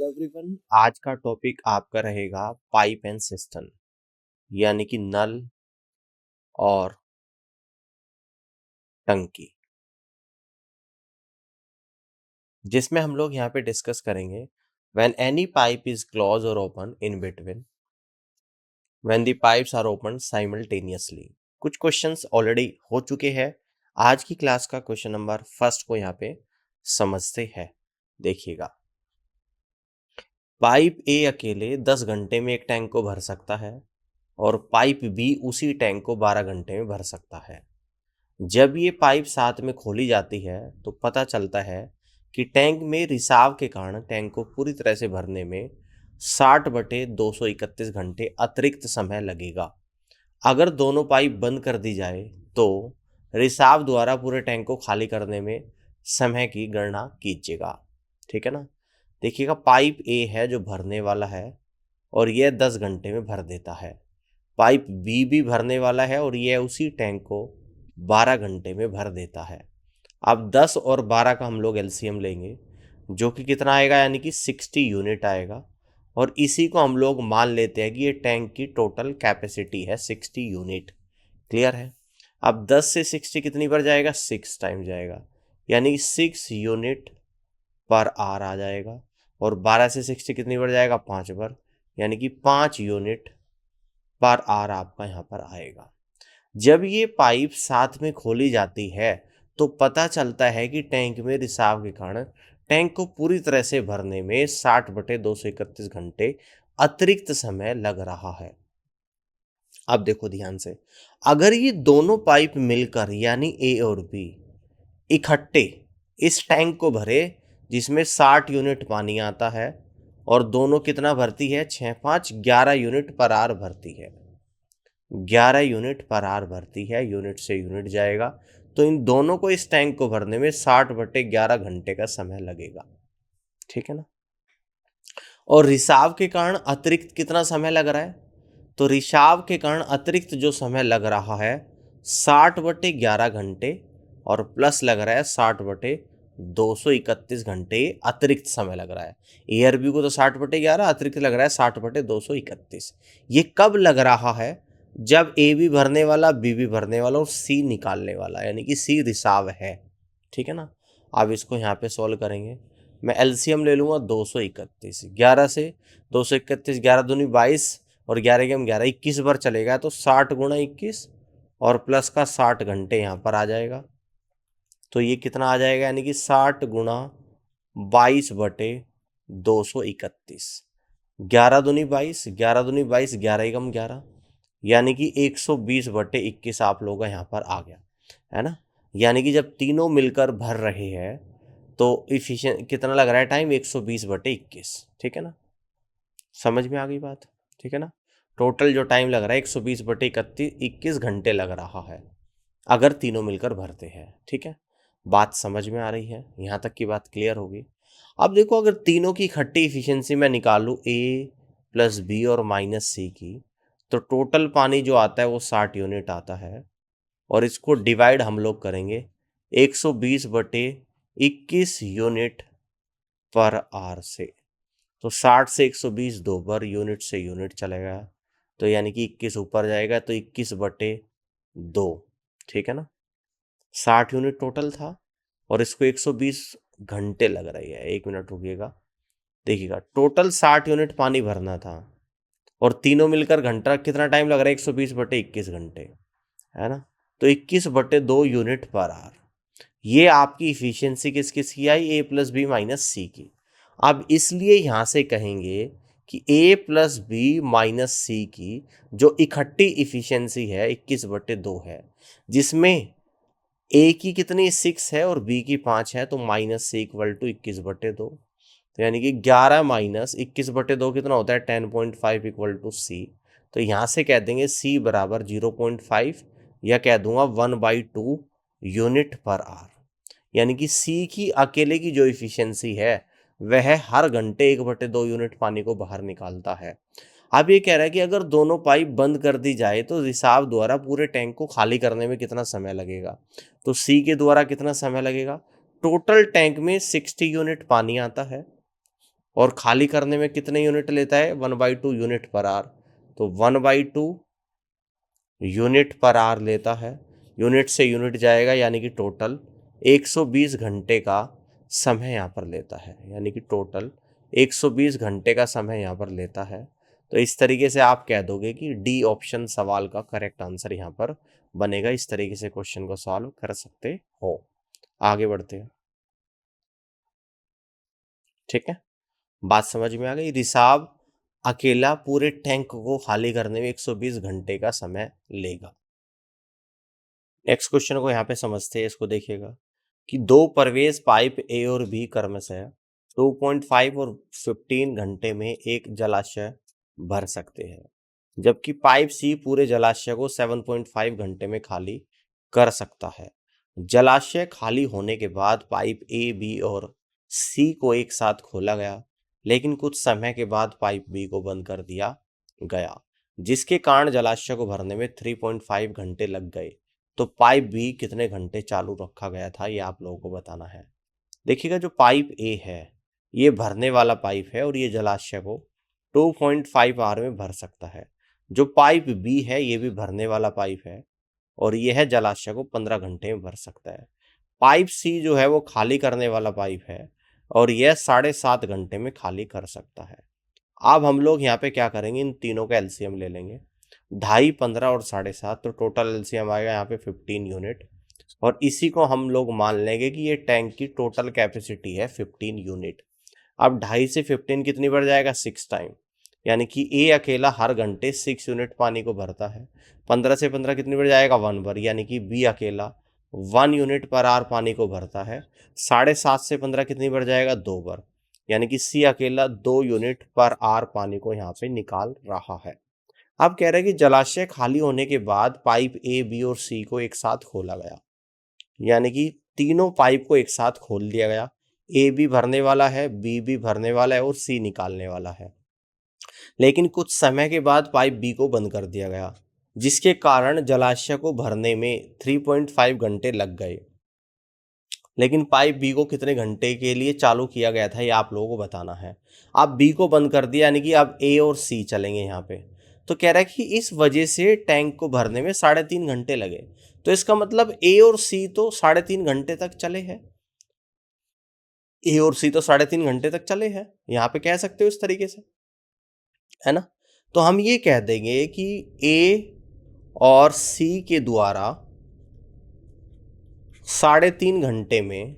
Everyone, आज का topic आपका रहेगा पाइप एंड सिस्टम यानी कि नल और टंकी, जिसमें हम लोग यहाँ पे डिस्कस करेंगे when any pipe is close और open in between, when the pipes are open simultaneously. कुछ क्वेश्चंस ऑलरेडी हो चुके हैं। आज की क्लास का क्वेश्चन नंबर फर्स्ट को यहाँ पे समझते हैं। देखिएगा, पाइप ए अकेले 10 घंटे में एक टैंक को भर सकता है और पाइप बी उसी टैंक को 12 घंटे में भर सकता है। जब ये पाइप साथ में खोली जाती है तो पता चलता है कि टैंक में रिसाव के कारण टैंक को पूरी तरह से भरने में 60/231 घंटे अतिरिक्त समय लगेगा। अगर दोनों पाइप बंद कर दी जाए तो रिसाव द्वारा पूरे टैंक को खाली करने में समय की गणना कीजिएगा। ठीक है ना। देखिएगा, पाइप ए है जो भरने वाला है और यह 10 घंटे में भर देता है। पाइप बी भी भरने वाला है और यह उसी टैंक को 12 घंटे में भर देता है। अब 10 और 12 का हम लोग एलसीएम लेंगे, जो कि कितना आएगा, यानी कि 60 यूनिट आएगा। और इसी को हम लोग मान लेते हैं कि ये टैंक की टोटल कैपेसिटी है 60 यूनिट। क्लियर है। अब 10 से 60 कितनी बार जाएगा, 6 टाइम जाएगा, यानी 6 यूनिट पर आर आ जाएगा। और 12 से 60 कितनी बार जाएगा, 5 बार, यानी कि 5 यूनिट पर आर आपका यहाँ पर आएगा। जब ये पाइप साथ में खोली जाती है तो पता चलता है कि टैंक में रिसाव के कारण टैंक को पूरी तरह से भरने में 60/231 घंटे अतिरिक्त समय लग रहा है। अब देखो ध्यान से, अगर ये दोनों पाइप मिलकर यानी ए और बी इकट्ठे इस टैंक को भरे जिसमें 60 यूनिट पानी आता है और दोनों कितना भरती है, 6 5 11 यूनिट पर आर भरती है। 11 यूनिट पर आर भरती है, यूनिट से यूनिट जाएगा, तो इन दोनों को इस टैंक को भरने में 60/11 घंटे का समय लगेगा। ठीक है ना। और रिसाव के कारण अतिरिक्त कितना समय लग रहा है, तो रिसाव के कारण अतिरिक्त जो समय लग रहा है 60/11 घंटे और प्लस लग रहा है 60/231 घंटे अतिरिक्त समय लग रहा है। ARB को तो 60/11, अतिरिक्त लग रहा है 60/231। ये कब लग रहा है, जब ए भी भरने वाला, बी भी भरने वाला और सी निकालने वाला, यानी कि सी रिसाव है। ठीक है ना। अब इसको यहाँ पे सॉल्व करेंगे। मैं एलसीएम ले लूँगा 231, 11 से 231, 11 दूनी 22 और 11 के हम 11, 21 बार चलेगा, तो 60 × 21 और प्लस का 60 घंटे यहाँ पर आ जाएगा। तो ये कितना आ जाएगा, यानी कि 60 × 22/231, 11 दूनी 22, 11 दूनी 22, 11 एकम 11, यानी कि 120/21 आप लोगों का यहाँ पर आ गया है ना। यानी कि जब तीनों मिलकर भर रहे हैं तो इफिशिएंट कितना लग रहा है टाइम, 120/21। ठीक है ना, समझ में आ गई बात। ठीक है ना। टोटल जो टाइम लग रहा है 120/21 घंटे लग रहा है अगर तीनों मिलकर भरते हैं। ठीक है, बात समझ में आ रही है, यहाँ तक की बात क्लियर होगी। अब देखो, अगर तीनों की इकट्ठी इफिशियंसी मैं निकालूँ A + B और -C की, तो टोटल पानी जो आता है वो 60 यूनिट आता है। और इसको डिवाइड हम लोग करेंगे 120/21 यूनिट पर आर से, तो 60 से 120 दो बार, यूनिट से यूनिट चलेगा, तो यानी कि 21 ऊपर जाएगा, तो 21/2। ठीक है ना। 60 यूनिट टोटल था और इसको 120 घंटे लग रही है। 1 मिनट रुकिएगा, देखिएगा, टोटल 60 यूनिट पानी भरना था और तीनों मिलकर घंटा कितना टाइम लग रहा है, 120/21 घंटे, है ना। तो 21/2 यूनिट पर आवर, ये आपकी इफिशियंसी किसकी आई, A + B - C की। अब इसलिए यहाँ से कहेंगे कि A + B - C की जो इकट्ठी इफिशियंसी है 21/2 है, जिसमें A की कितनी 6 है और B की 5 है, तो -C = 21/2, तो यानी कि 11 - 21/2 कितना होता है, 10.5 = C। तो यहाँ से कह देंगे C = 0.5 या कह दूंगा 1/2 यूनिट पर आवर, यानी कि C की अकेले की जो इफिशियंसी है वह हर घंटे 1/2 यूनिट पानी को बाहर निकालता है। अब ये कह रहा है कि अगर दोनों पाइप बंद कर दी जाए तो रिसाव द्वारा पूरे टैंक को खाली करने में कितना समय लगेगा, तो C के द्वारा कितना समय लगेगा। टोटल टैंक में 60 यूनिट पानी आता है और खाली करने में कितने यूनिट लेता है, 1/2 यूनिट पर आवर। तो 1/2 यूनिट पर आवर लेता है, यूनिट से यूनिट जाएगा, यानी कि टोटल 120 घंटे का समय यहाँ पर लेता है, यानी कि टोटल 120 घंटे का समय यहाँ पर लेता है। तो इस तरीके से आप कह दोगे कि डी ऑप्शन सवाल का करेक्ट आंसर यहाँ पर बनेगा। इस तरीके से क्वेश्चन को सॉल्व कर सकते हो। आगे बढ़ते हैं, ठीक है। बात समझ में आ गई। रिसाव अकेला पूरे टैंक को खाली करने में 120 घंटे का समय लेगा। नेक्स्ट क्वेश्चन को यहाँ पे समझते हैं, इसको देखिएगा कि दो प्रवेश पाइप ए और बी क्रमशः 2.5 और 15 घंटे में एक जलाशय भर सकते हैं, जबकि पाइप सी पूरे जलाशय को 7.5 घंटे में खाली कर सकता है। जलाशय खाली होने के बाद पाइप ए, बी और सी को एक साथ खोला गया, लेकिन कुछ समय के बाद पाइप बी को बंद कर दिया गया, जिसके कारण जलाशय को भरने में 3.5 घंटे लग गए। तो पाइप बी कितने घंटे चालू रखा गया था, ये आप लोगों को बताना है। देखिएगा, जो पाइप ए है ये भरने वाला पाइप है और ये जलाशय को 2.5 आवर में भर सकता है। जो पाइप बी है ये भी भरने वाला पाइप है और यह जलाशय को 15 घंटे में भर सकता है। पाइप सी जो है वो खाली करने वाला पाइप है और यह 7.5 घंटे में खाली कर सकता है। अब हम लोग यहाँ पे क्या करेंगे, इन तीनों का एलसीएम ले लेंगे, 2.5, 15 और 7.5, तो टोटल एलसीएम आएगा यहाँ पे 15 यूनिट। और इसी को हम लोग मान लेंगे कि ये टैंक की टोटल कैपेसिटी है 15 यूनिट। अब 2.5 से 15 कितनी बढ़ जाएगा, 6 टाइम, यानी कि ए अकेला हर घंटे 6 यूनिट पानी को भरता है। 15 से 15 कितनी बढ़ जाएगा, 1 बार, यानी कि बी अकेला 1 यूनिट पर आवर पानी को भरता है। 7.5 से 15 कितनी बढ़ जाएगा, 2 बार, यानी कि सी अकेला 2 यूनिट पर आवर पानी को यहाँ पे निकाल रहा है। अब कह रहे हैं कि जलाशय खाली होने के बाद पाइप ए, बी और सी को एक साथ खोला गया, यानी कि तीनों पाइप को एक साथ खोल दिया गया। ए भी भरने वाला है, बी भी भरने वाला है और सी निकालने वाला है, लेकिन कुछ समय के बाद पाइप बी को बंद कर दिया गया, जिसके कारण जलाशय को भरने में 3.5 घंटे लग गए। लेकिन पाइप बी को कितने घंटे के लिए चालू किया गया था, ये आप लोगों को बताना है। अब बी को बंद कर दिया, यानी कि अब ए और सी चलेंगे यहाँ पे। तो कह रहा है कि इस वजह से टैंक को भरने में 3.5 घंटे लगे। तो इसका मतलब ए और सी तो 3.5 घंटे तक चले हैं, ए और सी तो 3.5 घंटे तक चले हैं, यहाँ पे कह सकते हो इस तरीके से, है ना। तो हम ये कह देंगे कि ए और सी के द्वारा 3.5 घंटे में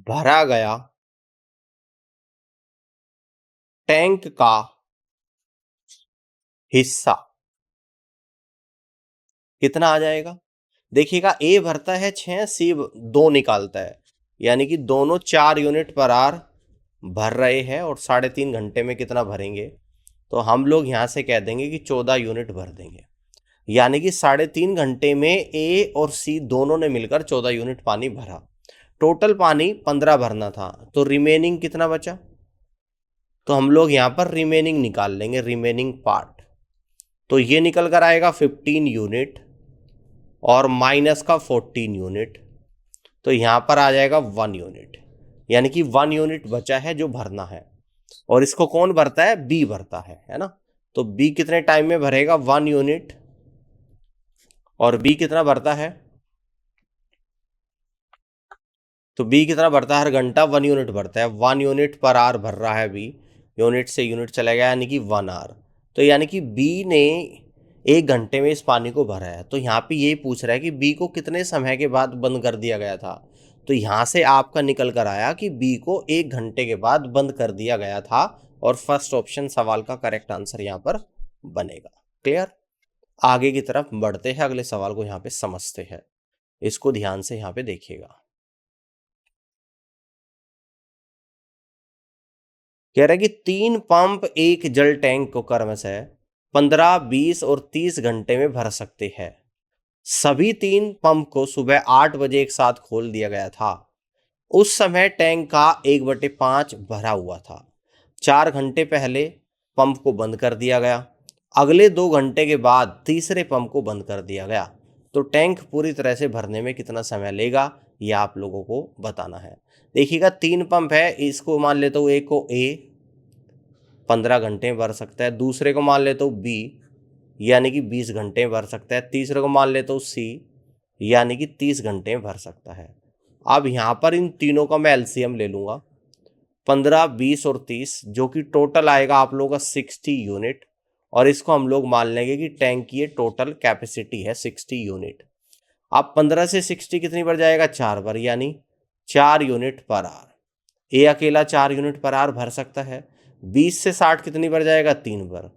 भरा गया टैंक का हिस्सा कितना आ जाएगा। देखिएगा, ए भरता है 6, सी 2 निकालता है, यानी कि दोनों 4 यूनिट पर आवर भर रहे हैं और 3.5 घंटे में कितना भरेंगे, तो हम लोग यहां से कह देंगे कि 14 यूनिट भर देंगे, यानी कि 3.5 घंटे में ए और सी दोनों ने मिलकर 14 यूनिट पानी भरा। टोटल पानी 15 भरना था, तो रिमेनिंग कितना बचा, तो हम लोग यहाँ पर रिमेनिंग निकाल लेंगे, रिमेनिंग पार्ट। तो ये निकल कर आएगा 15 यूनिट और माइनस का 14 यूनिट, तो यहाँ पर आ जाएगा 1 यूनिट, यानी कि 1 यूनिट बचा है जो भरना है। और इसको कौन भरता है, बी भरता है ना। तो बी कितने टाइम में भरेगा, 1 यूनिट, और बी कितना भरता है, तो बी कितना भरता है, हर घंटा 1 यूनिट भरता है। 1 यूनिट पर आवर भर रहा है बी, यूनिट से यूनिट चला गया, यानी कि 1 आवर। तो यानी कि बी ने 1 घंटे में इस पानी को भरा है। तो यहाँ पे यही पूछ रहा है कि बी को कितने समय के बाद बंद कर दिया गया था। तो यहाँ से आपका निकल कर आया कि बी को 1 घंटे के बाद बंद कर दिया गया था, और फर्स्ट ऑप्शन सवाल का करेक्ट आंसर यहाँ पर बनेगा। क्लियर। आगे की तरफ बढ़ते हैं, अगले सवाल को यहाँ पे समझते हैं, इसको ध्यान से यहाँ पे देखिएगा। कह रहा है कि 3 पंप एक जल टैंक को क्रमशः 15, 20 और 30 घंटे में भर सकते हैं। सभी 3 पंप को सुबह 8 बजे एक साथ खोल दिया गया था। उस समय टैंक का 1/5 भरा हुआ था। 4 घंटे पहले पंप को बंद कर दिया गया। अगले 2 घंटे के बाद तीसरे पंप को बंद कर दिया गया। तो टैंक पूरी तरह से भरने में कितना समय लेगा, ये आप लोगों को बताना है। देखिएगा 3 पंप है, इसको मान लेता हूँ एक को ए 15 घंटे में भर सकता है, दूसरे को मान लेता हूँ बी यानी कि 20 घंटे में भर सकता है, तीसरे को मान लेता हूँ सी यानी कि 30 घंटे में भर सकता है। अब यहाँ पर इन तीनों का मैं एलसीएम ले लूँगा 15, 20 और 30, जो कि टोटल आएगा आप लोगों का 60 यूनिट, और इसको हम लोग मान लेंगे कि टैंक की ये टोटल कैपेसिटी है 60 यूनिट। अब 15 से 60 कितनी बार जाएगा, 4 बार, यानी 4 यूनिट पर आवर। ए अकेला 4 यूनिट पर आवर भर सकता है। 20 से 60 कितनी बार जाएगा, 3 बार,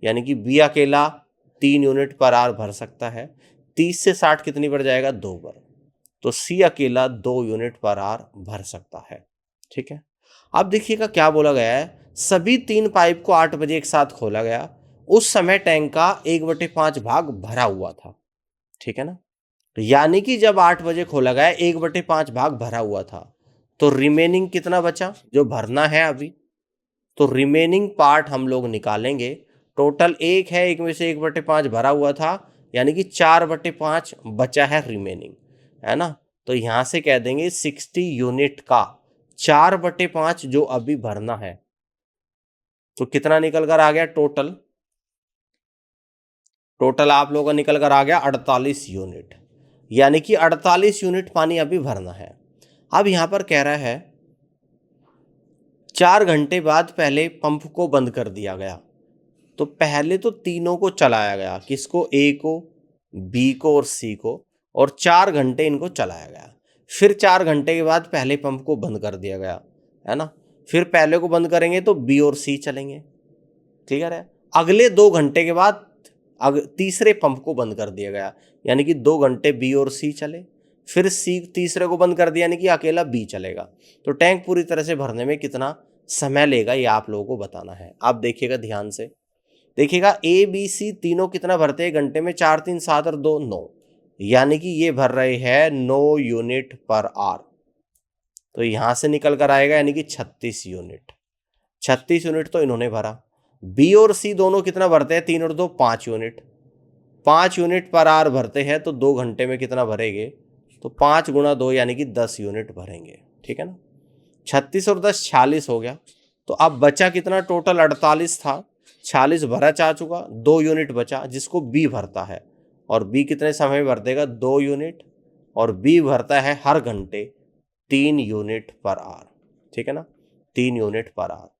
यानी कि बी अकेला 3 यूनिट पर आवर भर सकता है। 30 से 60 कितनी बार जाएगा, 2 बार, तो सी अकेला 2 यूनिट पर आवर भर सकता है। ठीक है, अब देखिएगा क्या बोला गया है, सभी 3 पाइप को 8 बजे एक साथ खोला गया। उस समय टैंक का 1/5 भाग भरा हुआ था। ठीक है ना, यानी कि जब 8 बजे खोला गया 1/5 भाग भरा हुआ था, तो रिमेनिंग कितना बचा जो भरना है अभी, तो रिमेनिंग पार्ट हम लोग निकालेंगे। टोटल 1 है, 1 में से 1/5 भरा हुआ था, यानी कि 4/5 बचा है रिमेनिंग, है ना। तो यहाँ से कह देंगे 60 यूनिट का 4/5 जो अभी भरना है, तो कितना निकल कर आ गया, टोटल आप लोगों का निकल कर आ गया 48 यूनिट, यानी कि 48 यूनिट पानी अभी भरना है। अब यहाँ पर कह रहा है 4 घंटे बाद पहले पंप को बंद कर दिया गया। तो पहले तो तीनों को चलाया गया, किसको, ए को, बी को और सी को, और 4 घंटे इनको चलाया गया। फिर 4 घंटे के बाद पहले पंप को बंद कर दिया गया, है ना। फिर पहले को बंद करेंगे तो बी और सी चलेंगे, क्लियर है। अगले 2 घंटे के बाद तीसरे पंप को बंद कर दिया गया, यानी कि 2 घंटे बी और सी चले। फिर सी तीसरे को बंद कर दिया, यानी कि अकेला बी चलेगा। तो टैंक पूरी तरह से भरने में कितना समय लेगा ये आप लोगों को बताना है। आप देखिएगा ध्यान से, देखिएगा ए बी सी तीनों कितना भरते हैं घंटे में, 4 3 7 और 2 9, यानी कि ये भर रहे हैं 9 यूनिट पर आवर। तो यहां से निकल कर आएगा यानी कि 36 यूनिट। 36 यूनिट तो इन्होंने भरा। बी और सी दोनों कितना भरते हैं, 3 और 2 5 यूनिट। 5 यूनिट पर आवर भरते हैं, तो 2 घंटे में कितना भरेंगे, तो 5 × 2 यानी कि 10 यूनिट भरेंगे। ठीक है ना, 36 और 10 46 हो गया। तो अब बचा कितना, टोटल 48 था, 46 भरा जा चुका, 2 यूनिट बचा जिसको बी भरता है। और बी कितने समय में भर देगा, 2 यूनिट, और बी भरता है हर घंटे 3 यूनिट पर आवर। ठीक है ना, 3 यूनिट पर आवर।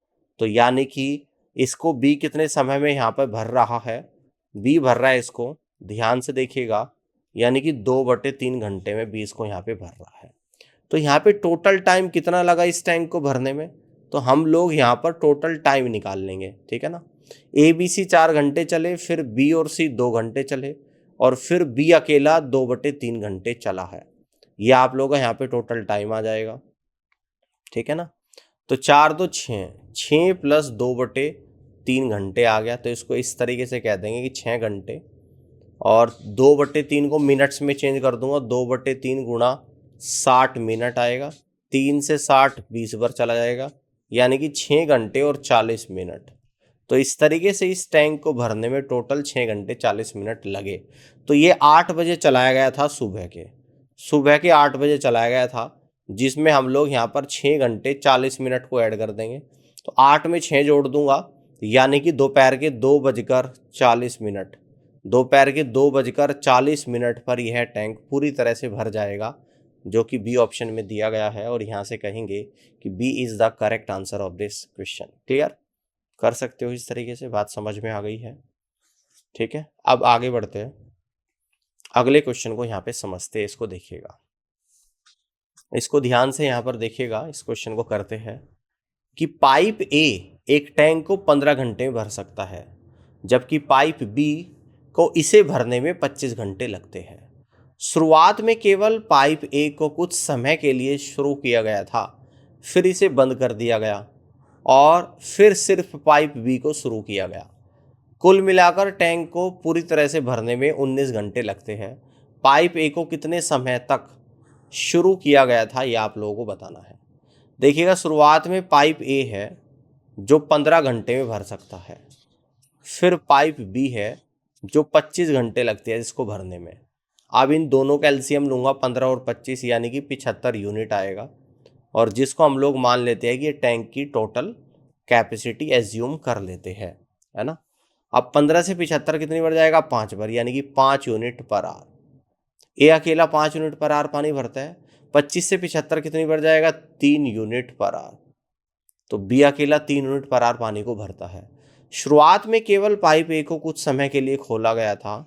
तो यानी कि इसको बी कितने समय में यहाँ पर भर रहा है, बी भर रहा है इसको, ध्यान से देखिएगा, यानी कि 2/3 घंटे में बी इसको यहाँ पे भर रहा है। तो यहाँ पे टोटल टाइम कितना लगा इस टैंक को भरने में, तो हम लोग यहाँ पर टोटल टाइम निकाल लेंगे। ठीक है ना, ए बी सी 4 घंटे चले, फिर बी और सी 2 घंटे चले, और फिर बी अकेला 2/3 घंटे चला है। ये आप लोगों का यहाँ पे टोटल टाइम आ जाएगा। ठीक है ना, तो 4 2 6, 6 + 2/3 घंटे आ गया। तो इसको इस तरीके से कह देंगे कि 6 घंटे, और 2/3 को मिनट्स में चेंज कर दूंगा, 2/3 × 60 मिनट आएगा। 3 से 60 20 बार चला जाएगा, यानी कि 6 घंटे और 40 मिनट। तो इस तरीके से इस टैंक को भरने में टोटल 6 घंटे 40 मिनट लगे। तो ये 8 बजे चलाया गया था, सुबह के 8 बजे चलाया गया था, जिसमें हम लोग यहाँ पर 6 घंटे 40 मिनट को ऐड कर देंगे। तो 8 में 6 जोड़ दूंगा, यानी कि दोपहर के 2:40 मिनट, दोपहर के 2:40 मिनट पर यह टैंक पूरी तरह से भर जाएगा, जो कि बी ऑप्शन में दिया गया है। और यहाँ से कहेंगे कि B is the correct answer of this question. Clear कर सकते हो, इस तरीके से बात समझ में आ गई है। ठीक है, अब आगे बढ़ते हैं, अगले क्वेश्चन को यहाँ पे समझते हैं। इसको देखिएगा, इसको ध्यान से यहाँ पर देखिएगा, इस क्वेश्चन को करते हैं कि पाइप ए एक टैंक को 15 घंटे में भर सकता है, जबकि पाइप बी को इसे भरने में 25 घंटे लगते हैं। शुरुआत में केवल पाइप ए को कुछ समय के लिए शुरू किया गया था, फिर इसे बंद कर दिया गया, और फिर सिर्फ पाइप बी को शुरू किया गया। कुल मिलाकर टैंक को पूरी तरह से भरने में 19 घंटे लगते हैं। पाइप ए को कितने समय तक शुरू किया गया था, ये आप लोगों को बताना है। देखिएगा, शुरुआत में पाइप ए है जो 15 घंटे में भर सकता है, फिर पाइप बी है जो 25 घंटे लगते हैं इसको भरने में। अब इन दोनों का एलसीएम लूँगा 15 और 25 यानी कि 75 यूनिट आएगा, और जिसको हम लोग मान लेते हैं कि ये टैंक की टोटल कैपेसिटी एज्यूम कर लेते हैं, है ना। अब 15 से 75 कितनी बढ़ जाएगा, 5 बार, यानी कि 5 यूनिट पर आवर। ए अकेला 5 यूनिट पर आवर पानी भरता है। 25 से 75 कितनी बढ़ जाएगा, 3 यूनिट पर आवर। तो बी अकेला 3 यूनिट पर आवर पानी को भरता है। शुरुआत में केवल पाइप ए को कुछ समय के लिए खोला गया था।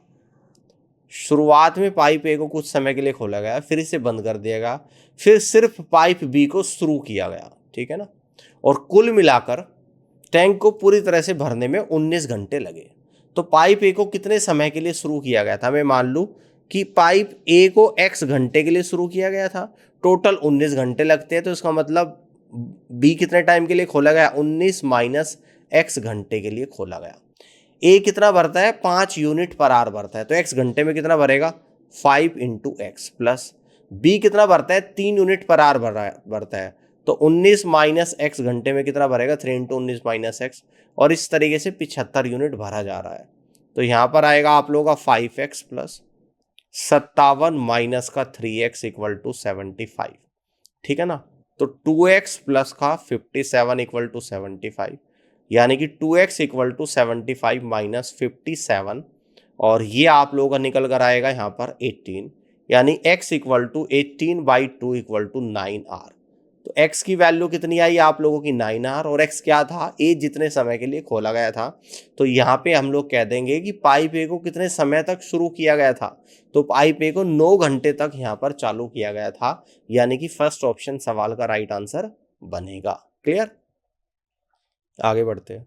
शुरुआत में पाइप ए को कुछ समय के लिए खोला गया, फिर इसे बंद कर दिया गया, फिर सिर्फ पाइप बी को शुरू किया गया, ठीक है ना। और कुल मिलाकर टैंक को पूरी तरह से भरने में 19 घंटे लगे। तो पाइप ए को कितने समय के लिए शुरू किया गया था, मैं मान लूँ कि पाइप ए को x घंटे के लिए शुरू किया गया था, टोटल 19 घंटे लगते हैं, तो इसका मतलब बी कितने टाइम के लिए खोला गया, 19 माइनस x घंटे के लिए खोला गया। ए कितना भरता है, 5 यूनिट पर आवर भरता है, तो x घंटे में कितना भरेगा, 5 इंटू एक्स, प्लस बी कितना भरता है, 3 यूनिट पर आवर भरता है, तो 19 माइनस एक्स घंटे में कितना भरेगा, 3 इंटू 19 माइनस एक्स, और इस तरीके से 75 यूनिट भरा जा रहा है। तो यहाँ पर आएगा आप लोगों का 5x प्लस 57 माइनस का 3x इक्वल टू 75, ठीक है ना। तो 2x प्लस का 57 इक्वल टू 75, यानी कि 2x इक्वल टू 75 माइनस 57, और ये आप लोगों का निकल कर आएगा यहाँ पर 18, यानी x equal to 18/2 equal to 9r। तो x की वैल्यू कितनी आई आप लोगों की, 9r, और x क्या था, a जितने समय के लिए खोला गया था। तो यहाँ पे हम लोग कह देंगे कि पाइप ए को कितने समय तक शुरू किया गया था, तो पाइप ए को 9 घंटे तक यहाँ पर चालू किया गया था, यानी कि फर्स्ट ऑप्शन सवाल का राइट आंसर बनेगा। क्लियर, आगे बढ़ते हैं,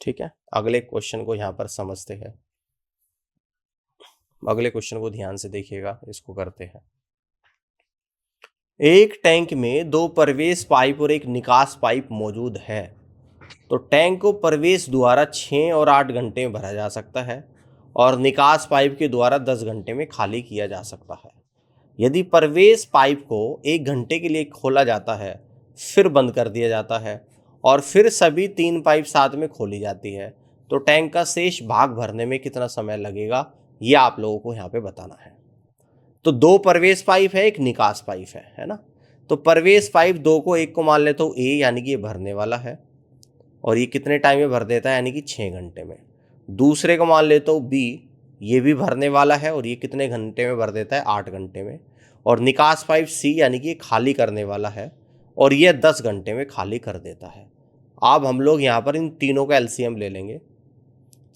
ठीक है। अगले क्वेश्चन को यहाँ पर समझते हैं। अगले क्वेश्चन को ध्यान से देखिएगा, इसको करते हैं। एक टैंक में 2 प्रवेश पाइप और एक निकास पाइप मौजूद है। तो टैंक को प्रवेश द्वारा 6 और 8 घंटे में भरा जा सकता है, और निकास पाइप के द्वारा 10 घंटे में खाली किया जा सकता है। यदि प्रवेश पाइप को 1 घंटे के लिए खोला जाता है, फिर बंद कर दिया जाता है, और फिर सभी 3 पाइप साथ में खोली जाती है, तो टैंक का शेष भाग भरने में कितना समय लगेगा, ये आप लोगों को यहाँ पे बताना है। तो 2 प्रवेश पाइप है, एक निकास पाइप है ना। तो प्रवेश पाइप 2 को, एक को मान लेता हूँ ए, यानी कि ये भरने वाला है, और ये कितने टाइम में भर देता है, यानी कि 6 घंटे में। दूसरे को मान लेता हूँ बी, ये भी भरने वाला है, और ये कितने घंटे में भर देता है, 8 घंटे में। और निकास पाइप सी, यानी कि ये खाली करने वाला है, और ये 10 घंटे में खाली कर देता है। अब हम लोग यहाँ पर इन तीनों का एलसीएम ले लेंगे।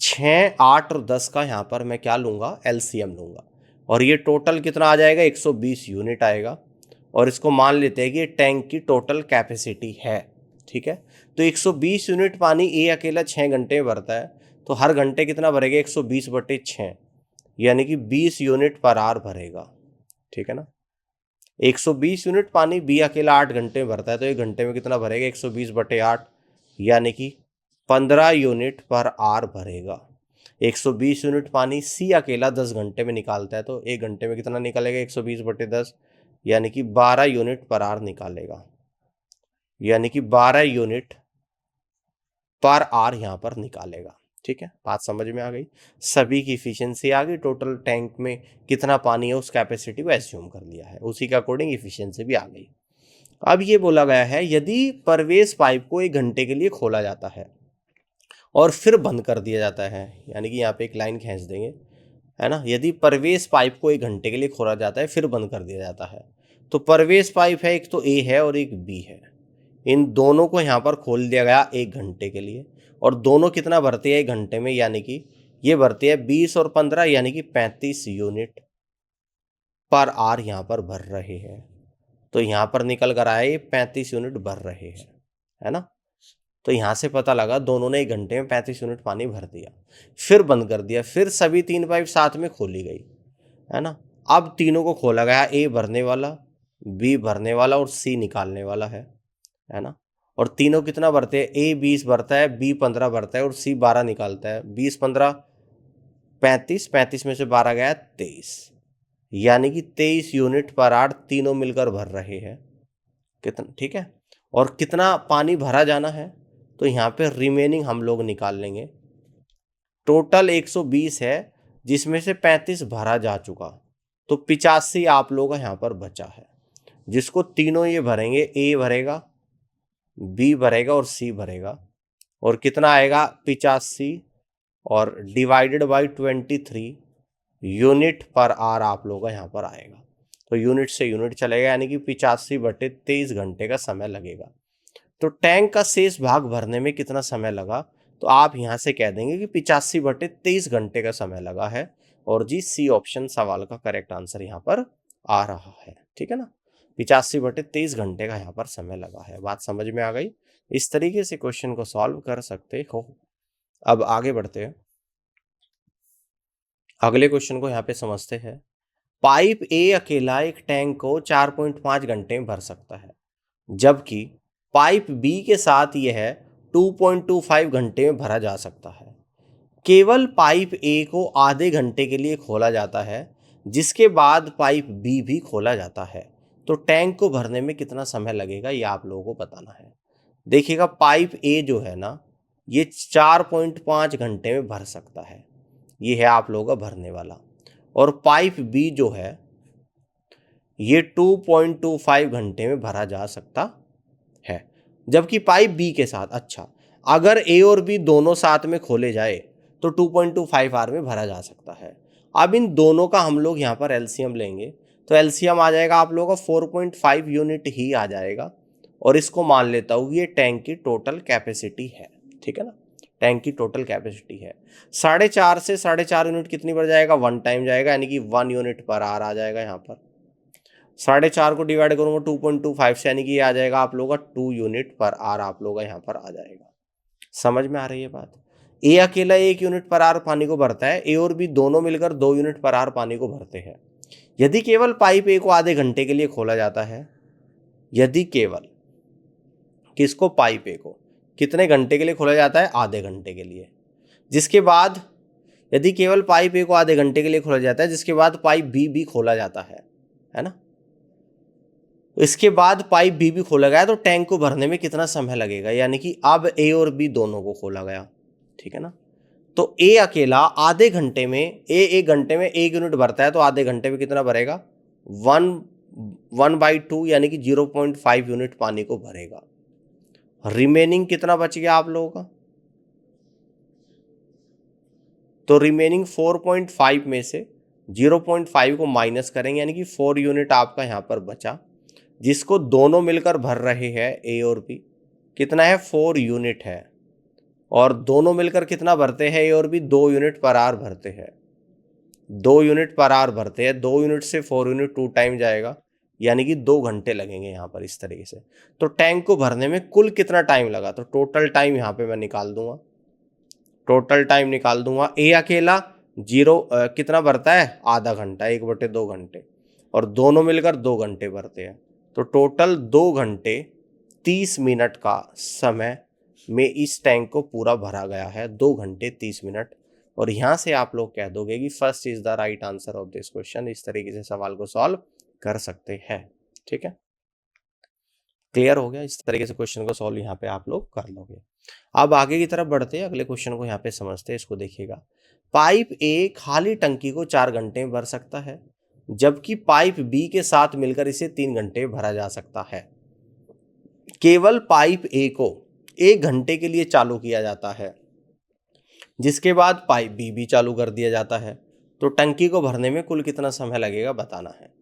6, 8 और 10 का यहाँ पर मैं क्या लूँगा, एलसीएम लूँगा, और ये टोटल कितना आ जाएगा, 120 यूनिट आएगा। और इसको मान लेते हैं कि ये टैंक की टोटल कैपेसिटी है, ठीक है। तो 120 यूनिट पानी ए अकेला 6 घंटे में भरता है, तो हर घंटे कितना भरेगा, 120/6, यानी कि 20 यूनिट पर आवर भरेगा, ठीक है ना। 120 यूनिट पानी बी अकेला 8 घंटे में भरता है, तो 1 घंटे में कितना भरेगा, 120/8, यानी कि 15 यूनिट पर आवर भरेगा। 120 यूनिट पानी सी अकेला 10 घंटे में निकालता है, तो 1 घंटे में कितना निकलेगा, 120/10, यानी कि 12 यूनिट पर आवर निकालेगा, यानी कि 12 यूनिट पर आवर यहाँ पर निकालेगा, ठीक है। बात समझ में आ गई, सभी की इफिशियंसी आ गई, टोटल टैंक में कितना पानी है उस कैपेसिटी को एज्यूम कर लिया है, उसी के अकॉर्डिंग इफिशियंसी भी आ गई। अब ये बोला गया है, यदि प्रवेश पाइप को 1 घंटे के लिए खोला जाता है और फिर बंद कर दिया जाता है, यानी कि यहाँ पे एक लाइन खींच देंगे, है ना। यदि प्रवेश पाइप को 1 घंटे के लिए खोला जाता है, फिर बंद कर दिया जाता है, तो प्रवेश पाइप है, एक तो ए है और एक बी है, इन दोनों को यहाँ पर खोल दिया गया 1 घंटे के लिए, और दोनों कितना भरती है 1 घंटे में, यानी कि ये भरती है 20 और 15, यानी कि 35 यूनिट पर आवर यहाँ पर भर रहे हैं। तो यहाँ पर निकल कर आए 35 यूनिट भर रहे हैं, है ना। तो यहाँ से पता लगा दोनों ने 1 घंटे में 35 यूनिट पानी भर दिया, फिर बंद कर दिया, फिर सभी 3 पाइप साथ में खोली गई, है ना। अब तीनों को खोला गया, ए भरने वाला, बी भरने वाला, और सी निकालने वाला है ना। और तीनों कितना भरते हैं, ए 20 भरता है, बी 15 भरता है, और सी 12 निकालता है। 20, 15, 35, 35 में से 12 गया 23, यानी कि 23 यूनिट पर आवर तीनों मिलकर भर रहे हैं, कितना, ठीक है। और कितना पानी भरा जाना है, तो यहाँ पे रिमेनिंग हम लोग निकाल लेंगे। टोटल 120 है, जिसमें से 35 भरा जा चुका, तो 85 आप लोगों का यहाँ पर बचा है, जिसको तीनों ये भरेंगे, ए भरेगा, बी भरेगा और सी भरेगा, और कितना आएगा 85 और डिवाइडेड बाई 23 यूनिट पर आर आप लोगों का यहाँ पर आएगा। तो यूनिट से यूनिट चलेगा, यानी कि 85/23 घंटे का समय लगेगा। तो टैंक का शेष भाग भरने में कितना समय लगा, तो आप यहाँ से कह देंगे कि 85/23 घंटे का समय लगा है, और जी सी ऑप्शन सवाल का करेक्ट आंसर यहाँ पर आ रहा है। ठीक है ना, 85/23 घंटे का यहाँ पर समय लगा है। बात समझ में आ गई? इस तरीके से क्वेश्चन को सॉल्व कर सकते हो। अब आगे बढ़ते हैं, अगले क्वेश्चन को यहाँ पे समझते हैं। पाइप ए अकेला एक टैंक को 4.5 घंटे में भर सकता है, जबकि पाइप बी के साथ यह 2.25 घंटे में भरा जा सकता है। केवल पाइप ए को आधे घंटे के लिए खोला जाता है, जिसके बाद पाइप बी भी खोला जाता है। तो टैंक को भरने में कितना समय लगेगा, ये आप लोगों को बताना है। देखिएगा, पाइप ए जो है ना, ये 4.5 घंटे में भर सकता है, ये है आप लोगों का भरने वाला। और पाइप बी जो है ये 2.25 घंटे में भरा जा सकता है, जबकि पाइप बी के साथ, अच्छा, अगर ए और बी दोनों साथ में खोले जाए तो 2.25 आवर में भरा जा सकता है। अब इन दोनों का हम लोग यहाँ पर एलसीएम लेंगे, तो एलसीएम आ जाएगा आप लोगों का 4.5 यूनिट ही आ जाएगा, और इसको मान लेता हूँ ये टैंक की टोटल कैपेसिटी है। ठीक है ना, टैंक की टोटल कैपेसिटी है। 4.5 से 4.5 यूनिट कितनी बढ़ जाएगा, 1 टाइम जाएगा, यानी कि 1 यूनिट पर आवर आ जाएगा यहाँ पर। 4.5 को डिवाइड करूंगा 2.25 से, यानी कि ये आ जाएगा आप लोगों का 2 यूनिट पर आवर आप लोगों का यहाँ पर आ जाएगा। समझ में आ रही है बात? ए अकेला 1 यूनिट पर आवर पानी को भरता है, ए और बी दोनों मिलकर 2 यूनिट पर आवर पानी को भरते हैं। यदि केवल पाइप ए को आधे घंटे के लिए खोला जाता है, यदि केवल किसको, पाइप ए को कितने घंटे के लिए खोला जाता है, आधे घंटे के लिए, जिसके बाद यदि केवल पाइप ए को आधे घंटे के लिए खोला जाता है, जिसके बाद पाइप बी भी खोला जाता है ना, इसके बाद पाइप बी भी खोला गया, तो टैंक को भरने में कितना समय लगेगा, यानी कि अब ए और बी दोनों को खोला गया। ठीक है ना, तो ए अकेला आधे घंटे में, ए 1 घंटे में 1 यूनिट भरता है, तो आधे घंटे में कितना भरेगा, 1/2 यानी कि 0.5 यूनिट पानी को भरेगा। रिमेनिंग कितना बच गया आप लोगों का, तो रिमेनिंग 4.5 में से 0.5 को माइनस करेंगे, यानी कि 4 यूनिट आपका यहाँ पर बचा, जिसको दोनों मिलकर भर रहे हैं ए और बी। कितना है, 4 यूनिट है, और दोनों मिलकर कितना भरते हैं, ए और बी 2 यूनिट पर आवर भरते हैं, 2 यूनिट पर आवर भरते हैं। 2 यूनिट से 4 यूनिट 2 टाइम जाएगा, यानी कि 2 घंटे लगेंगे यहाँ पर इस तरीके से। तो टैंक को भरने में कुल कितना टाइम लगा, तो टोटल टाइम यहाँ पे मैं निकाल दूंगा, टोटल टाइम निकाल दूंगा। ए अकेला कितना भरता है, आधा घंटा, 1/2 घंटे, और दोनों मिलकर 2 घंटे भरते हैं, तो टोटल 2 घंटे 30 मिनट का समय में इस टैंक को पूरा भरा गया है, 2 घंटे 30 मिनट। और यहाँ से आप लोग कह दोगे कि first is the right answer of this question. इस तरीके से सवाल को सॉल्व कर सकते हैं। ठीक है, क्लियर हो गया? इस तरीके से क्वेश्चन को सॉल्व यहाँ पे आप लोग कर लोगे। अब आगे की तरफ बढ़ते हैं, अगले क्वेश्चन को यहाँ पे समझते हैं। इसको देखिएगा, पाइप ए खाली टंकी को 4 घंटे में भर सकता है, जबकि पाइप बी के साथ मिलकर इसे 3 घंटे में भरा जा सकता है। केवल पाइप ए को 1 घंटे के लिए चालू किया जाता है, जिसके बाद पाइप बी भी चालू कर दिया जाता है। तो टंकी को भरने में कुल कितना समय लगेगा बताना है।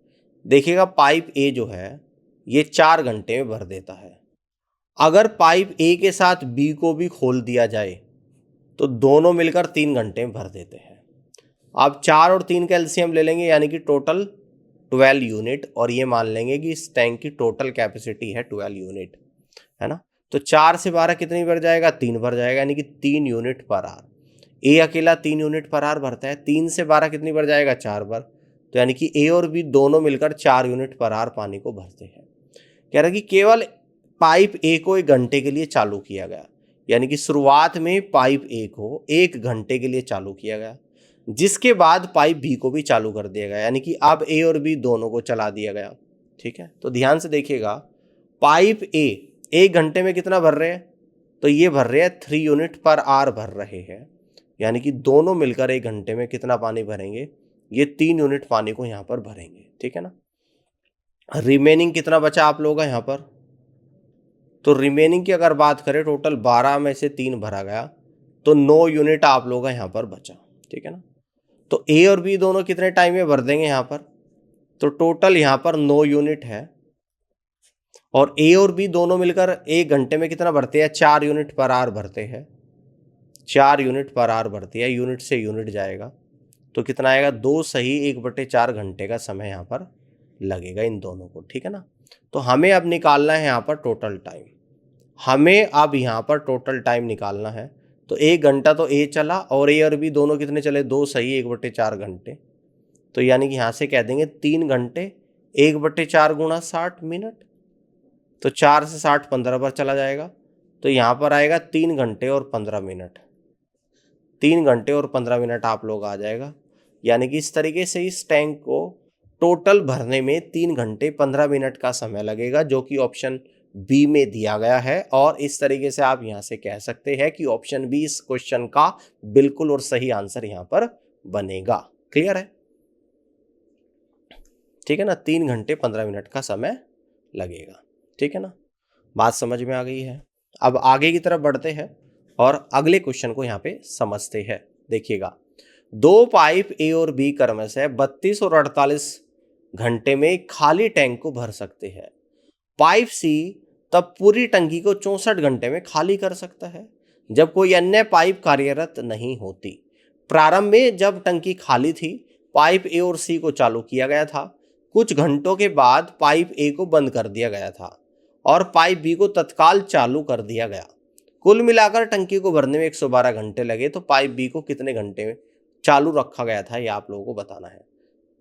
देखिएगा, पाइप ए जो है ये 4 घंटे में भर देता है। अगर पाइप ए के साथ बी को भी खोल दिया जाए तो दोनों मिलकर 3 घंटे में भर देते हैं। आप 4 और 3 का एलसीएम ले लेंगे, यानी कि टोटल 12 यूनिट, और ये मान लेंगे कि इस टैंक की टोटल कैपेसिटी है 12 यूनिट, है ना। तो 4 से 12 कितनी भर जाएगा, 3 भर जाएगा, यानी कि 3 यूनिट पर आवर। ए अकेला 3 यूनिट पर आवर भरता है, 3 से 12 कितनी भर जाएगा, 4 बार, तो यानी कि ए और बी दोनों मिलकर 4 यूनिट पर आवर पानी को भरते हैं। कह रहा है कि केवल पाइप ए को 1 घंटे के लिए चालू किया गया, यानी कि शुरुआत में पाइप ए को 1 घंटे के लिए चालू किया गया, जिसके बाद पाइप बी को भी चालू कर दिया गया, यानी कि अब ए और बी दोनों को चला दिया गया। ठीक है, तो ध्यान से देखिएगा, पाइप ए 1 घंटे में कितना भर रहे हैं, तो ये भर रहे हैं 3 यूनिट पर आवर भर रहे हैं, यानी कि दोनों मिलकर 1 घंटे में कितना पानी भरेंगे, ये 3 यूनिट पानी को यहाँ पर भरेंगे, ठीक है ना। रिमेनिंग कितना बचा आप लोगों का यहाँ पर, तो रिमेनिंग की अगर बात करें टोटल 12 में से 3 भरा गया तो 9 यूनिट आप लोगों का यहाँ पर बचा, ठीक है ना। तो ए और बी दोनों कितने टाइम में भर देंगे यहाँ पर, तो टोटल यहाँ पर 9 यूनिट है, और ए और बी दोनों मिलकर 1 घंटे में कितना भरते हैं, 4 यूनिट पर आवर भरते हैं, 4 यूनिट पर आवर भरती है, यूनिट से यूनिट जाएगा तो कितना आएगा, 2 सही 1/4 घंटे का समय यहाँ पर लगेगा इन दोनों को, ठीक है ना। तो हमें अब निकालना है यहाँ पर टोटल टाइम, हमें अब यहाँ पर टोटल टाइम निकालना है। तो 1 घंटा तो ए चला और ए और बी दोनों कितने चले, 2 सही 1/4 घंटे, तो यानी कि यहाँ से कह देंगे 3 घंटे 1/4 गुणा 60 मिनट, तो 4 से 60 15 पर चला जाएगा, तो यहाँ पर आएगा 3 घंटे और 15 मिनट, 3 घंटे और 15 मिनट आप लोग आ जाएगा। यानी कि इस तरीके से इस टैंक को टोटल भरने में 3 घंटे 15 मिनट का समय लगेगा, जो कि ऑप्शन बी में दिया गया है। और इस तरीके से आप यहाँ से कह सकते हैं कि ऑप्शन बी इस क्वेश्चन का बिल्कुल और सही आंसर यहाँ पर बनेगा। क्लियर है, ठीक है ना, 3 घंटे 15 मिनट का समय लगेगा, ठीक है ना, बात समझ में आ गई है। अब आगे की तरफ बढ़ते हैं और अगले क्वेश्चन को यहाँ पे समझते हैं। देखिएगा, 2 पाइप ए और बी क्रमशः 32 और 48 घंटे में खाली टैंक को भर सकते हैं। पाइप सी तब पूरी टंकी को 64 घंटे में खाली कर सकता है जब कोई अन्य पाइप कार्यरत नहीं होती। प्रारंभ में जब टंकी खाली थी, पाइप ए और सी को चालू किया गया था। कुछ घंटों के बाद पाइप ए को बंद कर दिया गया था और पाइप बी को तत्काल चालू कर दिया गया। कुल मिलाकर टंकी को भरने में 112 घंटे लगे। तो पाइप बी को कितने घंटे में चालू रखा गया था, ये आप लोगों को बताना है।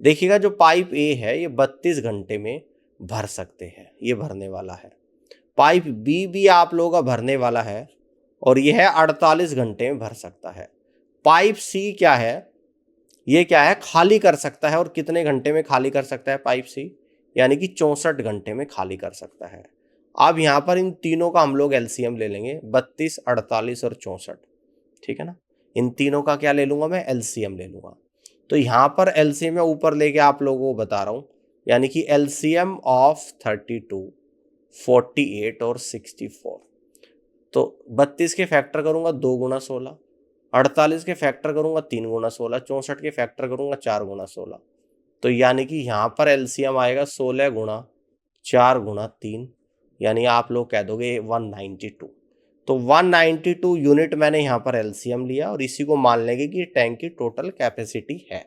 देखिएगा, जो पाइप ए है ये 32 घंटे में भर सकते हैं, ये भरने वाला है। पाइप बी भी आप लोगों का भरने वाला है और यह है 48 घंटे में भर सकता है। पाइप सी क्या है, ये क्या है, खाली कर सकता है। और कितने घंटे में खाली कर सकता है पाइप सी, यानी कि 64 घंटे में खाली कर सकता है। अब यहाँ पर इन तीनों का हम लोग एलसीएम ले लेंगे, 32, 48 और 64, ठीक है ना। इन तीनों का क्या ले लूंगा मैं, एलसीएम ले लूंगा। तो यहाँ पर एलसीएम मैं ऊपर लेके आप लोगों को बता रहा हूँ, यानी कि एलसीएम ऑफ 32, 48 और 64। तो 32 के फैक्टर करूंगा 2 गुना 16, 48 के फैक्टर करूंगा 3 गुना 16, 64 के फैक्टर करूंगा 4 गुना 16। तो यानी कि यहाँ पर एलसीएम आएगा 16 गुणा 4 गुणा 3, यानी आप लोग कह दोगे 192। तो 192 यूनिट मैंने यहाँ पर एलसीएम लिया और इसी को मान लेंगे कि टैंक की टोटल कैपेसिटी है।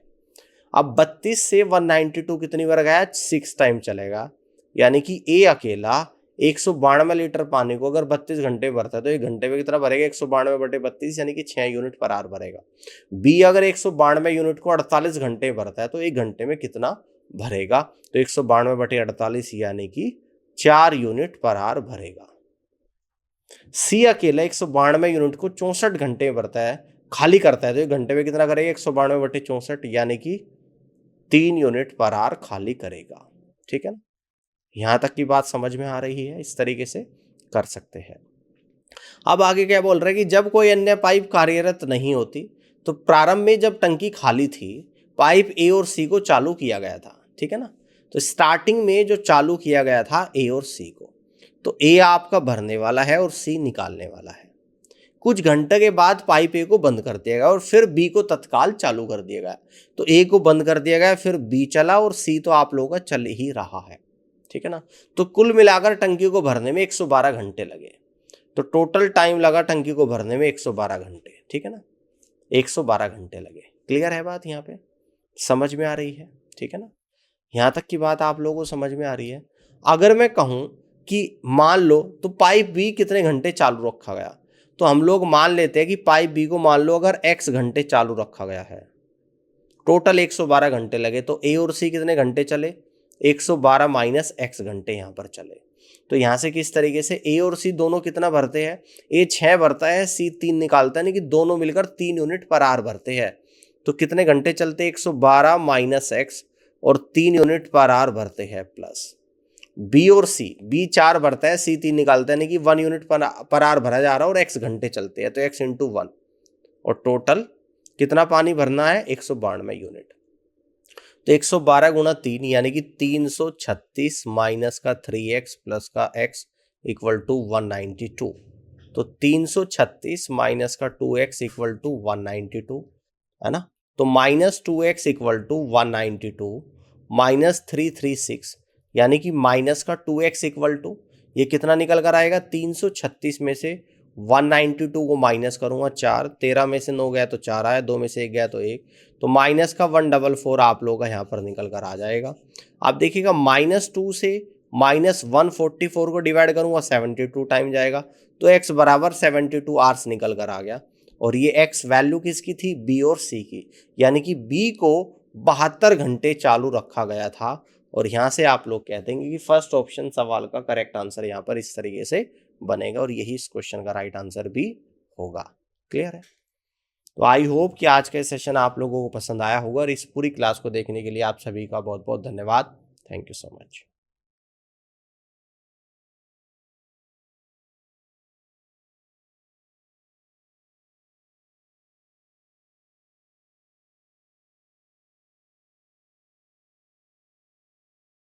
अब 32 से 192 कितनी बार गया, 6 टाइम चलेगा। यानी कि ए अकेला 192 लीटर पानी को अगर 32 घंटे भरता है तो 1 घंटे में कितना भरेगा, 192/32 यानी कि 6 यूनिट पर आवर भरेगा। बी अगर 192 यूनिट को 48 घंटे भरता है तो 1 घंटे में कितना भरेगा, तो 192/48 यानी कि 4 यूनिट पर आवर भरेगा। सी अकेला 192 यूनिट को 64 घंटे में भरता है, खाली करता है, तो 1 घंटे में कितना करेगा, 192/64 यानी कि 3 यूनिट पर आवर खाली करेगा, ठीक है ना। यहां तक की बात समझ में आ रही है, इस तरीके से कर सकते हैं। अब आगे क्या बोल रहे हैं कि जब कोई अन्य पाइप कार्यरत नहीं होती, तो प्रारंभ में जब टंकी खाली थी, पाइप ए और सी को चालू किया गया था, ठीक है ना। तो स्टार्टिंग में जो चालू किया गया था ए और सी को, तो ए आपका भरने वाला है और सी निकालने वाला है। कुछ घंटे के बाद पाइप ए को बंद कर दिया गया और फिर बी को तत्काल चालू कर दिया गया। तो ए को बंद कर दिया गया, फिर बी चला और सी तो आप लोगों का चल ही रहा है, ठीक है ना। तो कुल मिलाकर टंकी को भरने में 112 घंटे लगे। तो टोटल टाइम लगा टंकी को भरने में 112 घंटे, ठीक है ना, 112 घंटे लगे। क्लियर है बात, यहाँ पे समझ में आ रही है, ठीक है ना। यहाँ तक की बात आप लोगों को समझ में आ रही है। अगर मैं कहूँ कि मान लो तो पाइप बी कितने घंटे चालू रखा गया, तो हम लोग मान लेते हैं कि पाइप बी को मान लो अगर x घंटे चालू रखा गया है, टोटल 112 घंटे लगे, तो ए और सी कितने घंटे चले, 112 माइनस x घंटे यहाँ पर चले। तो यहाँ से किस तरीके से ए और सी दोनों कितना भरते हैं, ए 6 भरता है, सी 3 निकालता है, यानी कि दोनों मिलकर 3 यूनिट पर आवर भरते हैं। तो कितने घंटे चलते, 112 माइनस x और 3 यूनिट पर आवर भरते हैं प्लस। बी और सी, बी 4 भरता है, सी 3 निकालता है, यानी कि 1 यूनिट पर आवर भरा जा रहा है और x घंटे चलते हैं, तो x इंटू 1 और टोटल कितना पानी भरना है? 192 यूनिट। तो 112 गुणा 3 यानी कि 336 माइनस का 3x प्लस का x इक्वल टू 192। तो 336 माइनस का 2x इक्वल टू 192 है ना। तो minus 2x equal to 192 minus 336 यानी कि माइनस का 2x इक्वल टू ये कितना निकल कर आएगा? 336 में से 192 को माइनस करूंगा 4, 13 में से 9 गया तो 4 आया, 2 में से 1 गया तो 1, तो माइनस का 144 आप लोगों का यहाँ पर निकल कर आ जाएगा। आप देखिएगा -2 से -144 को डिवाइड करूंगा 72 टाइम जाएगा, तो x बराबर 72 आवर्स निकल कर आ गया। और ये x वैल्यू किसकी थी? B और C की, यानी कि B को 72 घंटे चालू रखा गया था। और यहाँ से आप लोग कहते हैं कि फर्स्ट ऑप्शन सवाल का करेक्ट आंसर यहाँ पर इस तरीके से बनेगा और यही इस क्वेश्चन का राइट आंसर भी होगा। क्लियर है? तो आई होप कि आज का सेशन आप लोगों को पसंद आया होगा और इस पूरी क्लास को देखने के लिए आप सभी का बहुत बहुत धन्यवाद। Thank you so much.